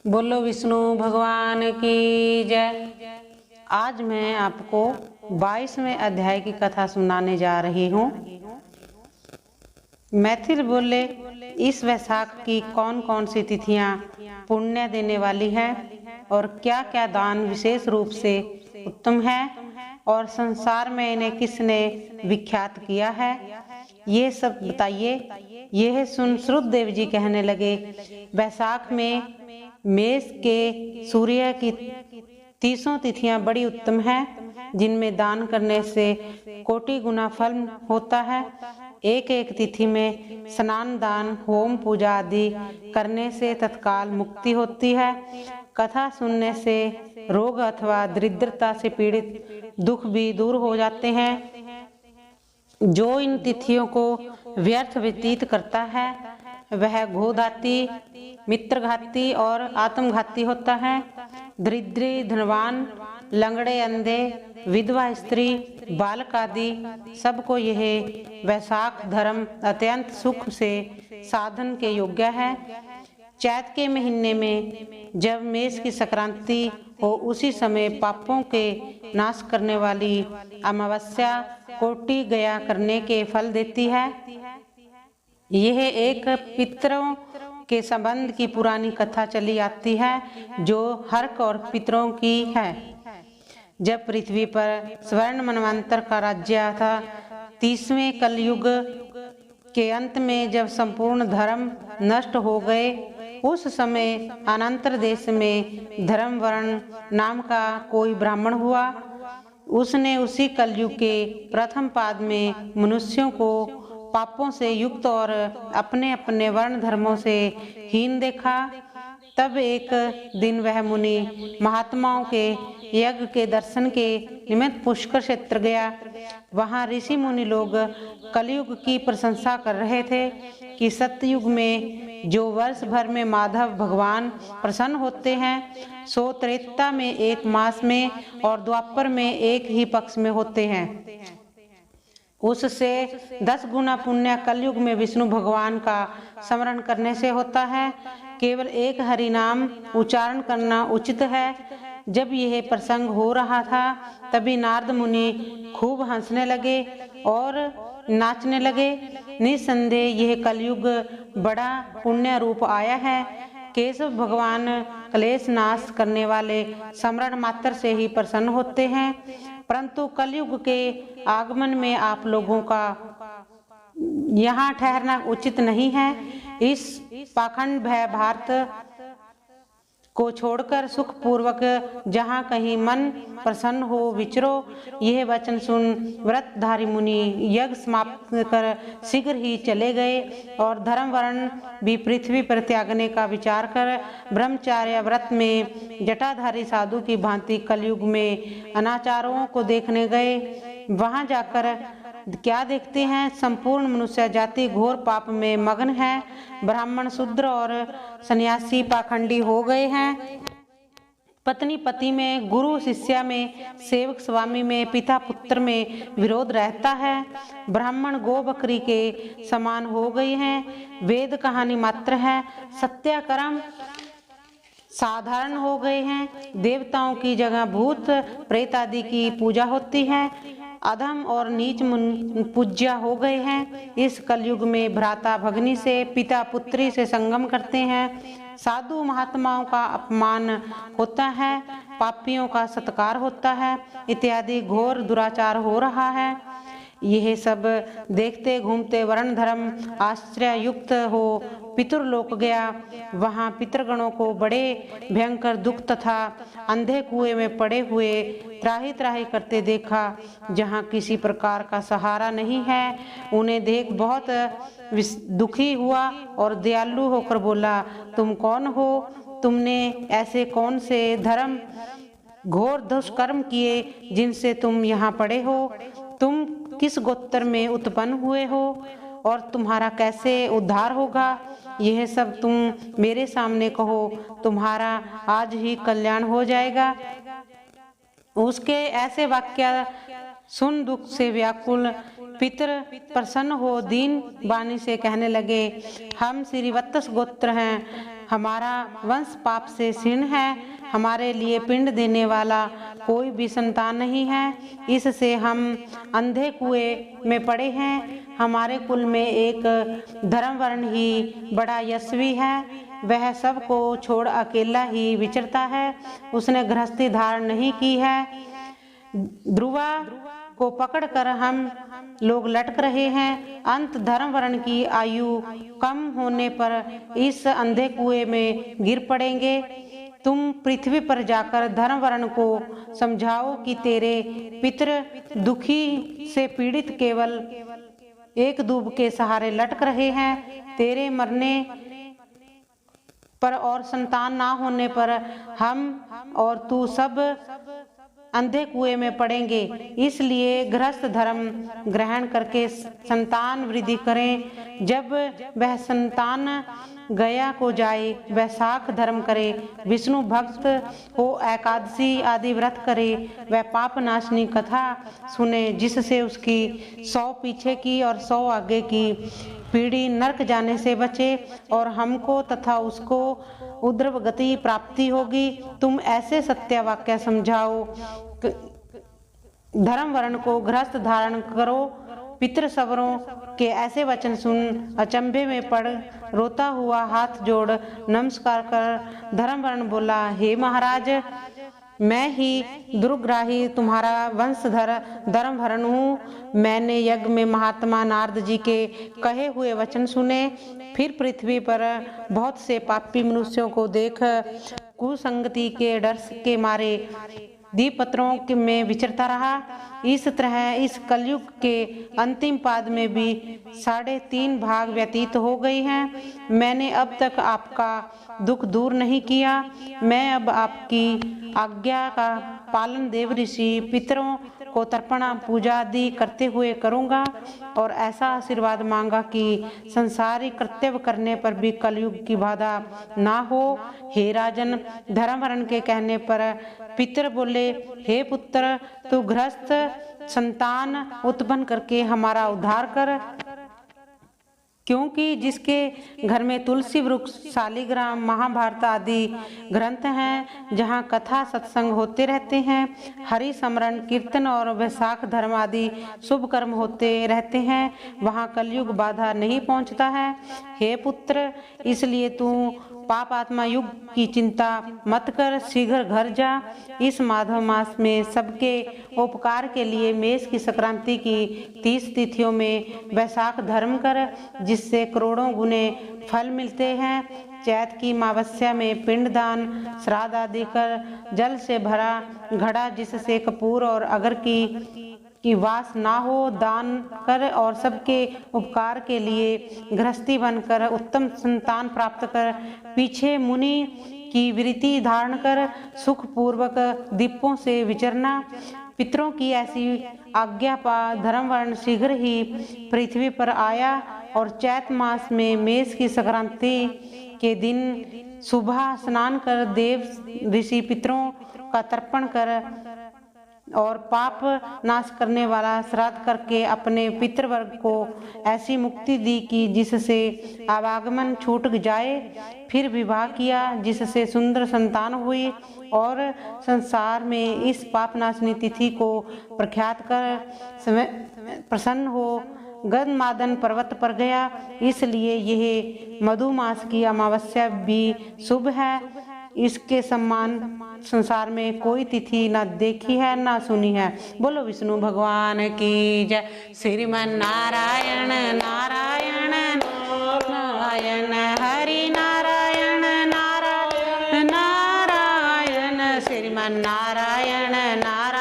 बोलो विष्णु भगवान की जय। आज मैं आपको 22वें अध्याय की कथा सुनाने जा रही हूँ। मैथिल बोले, इस वैशाख की कौन कौन सी तिथियाँ पुण्य देने वाली है और क्या क्या दान विशेष रूप से उत्तम है और संसार में इन्हें किसने विख्यात किया है, ये सब बताइए। यह सुन श्रुतदेव जी कहने लगे, वैशाख में मेष के सूर्य की 30 तिथियां बड़ी उत्तम हैं, जिनमें दान करने से कोटि गुना फल होता है। एक एक तिथि में स्नान, दान, होम, पूजा आदि करने से तत्काल मुक्ति होती है। कथा सुनने से रोग अथवा दरिद्रता से पीड़ित दुख भी दूर हो जाते हैं। जो इन तिथियों को व्यर्थ व्यतीत करता है वह घोघाती, मित्रघाती और आत्मघाती होता है। दरिद्री, धनवान, लंगड़े, अंधे, विधवा स्त्री, बालक आदि सबको यह वैशाख धर्म अत्यंत सुख से साधन के योग्य है। चैत के महीने में जब मेष की संक्रांति हो, उसी समय पापों के नाश करने वाली अमावस्या कोटि गया करने के फल देती है। यह एक पितरों के संबंध की पुरानी कथा चली आती है, जो हर्क और पितरों की है। जब पृथ्वी पर स्वर्ण मनवंतर का राज्य था, 30वें कलयुग के अंत में जब संपूर्ण धर्म नष्ट हो गए, उस समय अनंतर देश में धर्मवर्ण नाम का कोई ब्राह्मण हुआ। उसने उसी कलयुग के प्रथम पाद में मनुष्यों को पापों से युक्त और अपने अपने वर्ण धर्मों से हीन देखा। तब एक दिन वह मुनि महात्माओं के यज्ञ के दर्शन के निमित्त पुष्कर क्षेत्र गया। वहां ऋषि मुनि लोग कलयुग की प्रशंसा कर रहे थे कि सतयुग में जो वर्ष भर में माधव भगवान प्रसन्न होते हैं, सो त्रेता में एक मास में और द्वापर में एक ही पक्ष में होते हैं। उससे 10 गुना पुण्य कलयुग में विष्णु भगवान का स्मरण करने से होता है। केवल एक हरि नाम उच्चारण करना उचित है। जब यह प्रसंग हो रहा था, तभी नारद मुनि खूब हंसने लगे और नाचने लगे। निसंदेह यह कलयुग बड़ा पुण्य रूप आया है। केशव भगवान क्लेश नाश करने वाले स्मरण मात्र से ही प्रसन्न होते हैं, परंतु कलयुग के आगमन में आप लोगों का यहाँ ठहरना उचित नहीं है। इस पाखंड भय भारत को छोड़कर सुख पूर्वक जहाँ कहीं मन प्रसन्न हो विचरो। यह वचन सुन व्रतधारी मुनि यज्ञ समाप्त कर शीघ्र ही चले गए और धर्म वर्ण भी पृथ्वी पर त्यागने का विचार कर ब्रह्मचार्य व्रत में जटाधारी साधु की भांति कलयुग में अनाचारों को देखने गए। वहां जाकर क्या देखते हैं, संपूर्ण मनुष्य जाति घोर पाप में मग्न है। ब्राह्मण, शूद्र और सन्यासी पाखंडी हो गए हैं। पत्नी पति में, गुरु शिष्या में, सेवक स्वामी में, पिता पुत्र में विरोध रहता है। ब्राह्मण गो बकरी के समान हो गए हैं। वेद कहानी मात्र है। सत्य कर्म साधारण हो गए हैं। देवताओं की जगह भूत प्रेत आदि की पूजा होती है। अधम और नीच पूज्य हो गए हैं। इस कलयुग में भ्राता भगनी से, पिता पुत्री से संगम करते हैं। साधु महात्माओं का अपमान होता है, पापियों का सत्कार होता है, इत्यादि घोर दुराचार हो रहा है। यह सब देखते घूमते वर्ण धर्म आश्चर्य युक्त हो पितृलोक गया। वहां पितृगणों को बड़े भयंकर दुख तथा अंधे कुएं में पड़े हुए त्राही त्राही करते देखा, जहां किसी प्रकार का सहारा नहीं है। उन्हें देख बहुत दुखी हुआ और दयालु होकर बोला, तुम कौन हो? तुमने ऐसे कौन से धर्म घोर दुष्कर्म किए जिनसे तुम यहाँ पड़े हो? तुम किस गोत्र में उत्पन्न हुए हो और तुम्हारा कैसे उद्धार होगा? यह सब तुम मेरे सामने कहो, तुम्हारा आज ही कल्याण हो जाएगा। उसके ऐसे वाक्य सुन दुख से व्याकुल पितर प्रसन्न हो दीन वाणी से कहने लगे, हम श्रीवत्स गोत्र हैं, हमारा वंश पाप से क्षीण है, हमारे लिए पिंड देने वाला कोई भी संतान नहीं है, इससे हम अंधे कुएं में पड़े हैं। हमारे कुल में एक धर्मवर्ण ही बड़ा यशस्वी है, वह सबको छोड़ अकेला ही विचरता है, उसने गृहस्थी धारण नहीं की है। ध्रुवा को पकड़कर हम लोग लटक रहे हैं। अंत धर्मवर्ण की आयु कम होने पर इस अंधे कुएं में गिर पड़ेंगे। तुम पृथ्वी पर जाकर धर्मवर्ण को समझाओ कि तेरे पितर दुखी से पीड़ित केवल एक दूब के सहारे लटक रहे हैं। तेरे मरने पर और संतान ना होने पर हम और तू सब अंधे कुएं में पड़ेंगे। इसलिए गृहस्थ धर्म ग्रहण करके संतान वृद्धि करें। जब वह संतान गया को जाए, वह शाख धर्म करे, विष्णु भक्त हो, एकादशी आदि व्रत करे, वह पाप नाशनी कथा सुने, जिससे उसकी 100 पीछे की और 100 आगे की पीढ़ी नरक जाने से बचे और हमको तथा उसको उद्रव गति प्राप्ति होगी। तुम ऐसे सत्य वाक्य समझाओ, धर्म वर्ण को गृहस्थ धारण करो। पितृ सवरों के ऐसे वचन सुन अचंभे में पड़ रोता हुआ हाथ जोड़ नमस्कार कर धर्म वर्ण बोला, हे महाराज, मैं ही दुर्ग्राही तुम्हारा वंशधर धर्मवर्ण हूँ। मैंने यज्ञ में महात्मा नारद जी के कहे हुए वचन सुने, फिर पृथ्वी पर बहुत से पापी मनुष्यों को देख कुसंगति के डर के मारे दीपत्रों में विचरता रहा। इस तरह इस कलयुग के अंतिम पाद में भी 3.5 भाग व्यतीत हो गई हैं। मैंने अब तक आपका दुख दूर नहीं किया। मैं अब आपकी आज्ञा का पालन देव ऋषि पितरों को तर्पण पूजा आदि करते हुए करूँगा और ऐसा आशीर्वाद मांगा कि संसारिक कर्तव्य करने पर भी कलयुग की बाधा ना हो। हे राजन, धर्मवर्ण के कहने पर पितर बोले, हे पुत्र, तू गृहस्थ संतान उत्पन्न करके हमारा उद्धार कर, क्योंकि जिसके घर में तुलसी वृक्ष, शालिग्राम, महाभारत आदि ग्रंथ हैं, जहाँ कथा सत्संग होते रहते हैं, हरि स्मरण कीर्तन और वैशाख धर्म आदि शुभ कर्म होते रहते हैं, वहाँ कलयुग बाधा नहीं पहुँचता है। हे पुत्र, इसलिए तू पाप आत्मा युग की चिंता मत कर, शीघ्र घर जा। इस माधव मास में सबके उपकार के लिए मेष की संक्रांति की 30 तिथियों में वैशाख धर्म कर, जिससे करोड़ों गुने फल मिलते हैं। चैत की अमावस्या में पिंडदान श्राद्ध आदि कर, जल से भरा घड़ा जिससे कपूर और अगर की वास ना हो दान कर और सबके उपकार के लिए गृहस्थी बनकर उत्तम संतान प्राप्त कर, पीछे मुनि की वृत्ति धारण कर सुख पूर्वक दीपों से विचरना। पितरों की ऐसी आज्ञा पा धर्मवर्ण शीघ्र ही पृथ्वी पर आया और चैत मास में मेष की संक्रांति के दिन सुबह स्नान कर देव ऋषि पितरों का तर्पण कर और पाप नाश करने वाला श्राद्ध करके अपने पितृवर्ग को ऐसी मुक्ति दी कि जिससे आवागमन छूट जाए। फिर विवाह किया जिससे सुंदर संतान हुई और संसार में इस पाप नाशनी तिथि को प्रख्यात कर प्रसन्न हो गदमादन पर्वत पर गया। इसलिए यह मधुमास की अमावस्या भी शुभ है। इसके सम्मान संसार में कोई तिथि न देखी है न सुनी है। बोलो विष्णु भगवान की जय। श्रीमन नारायण नारायण नारायण हरि नारायण नारायण नारायण श्रीमन नारायण नारायण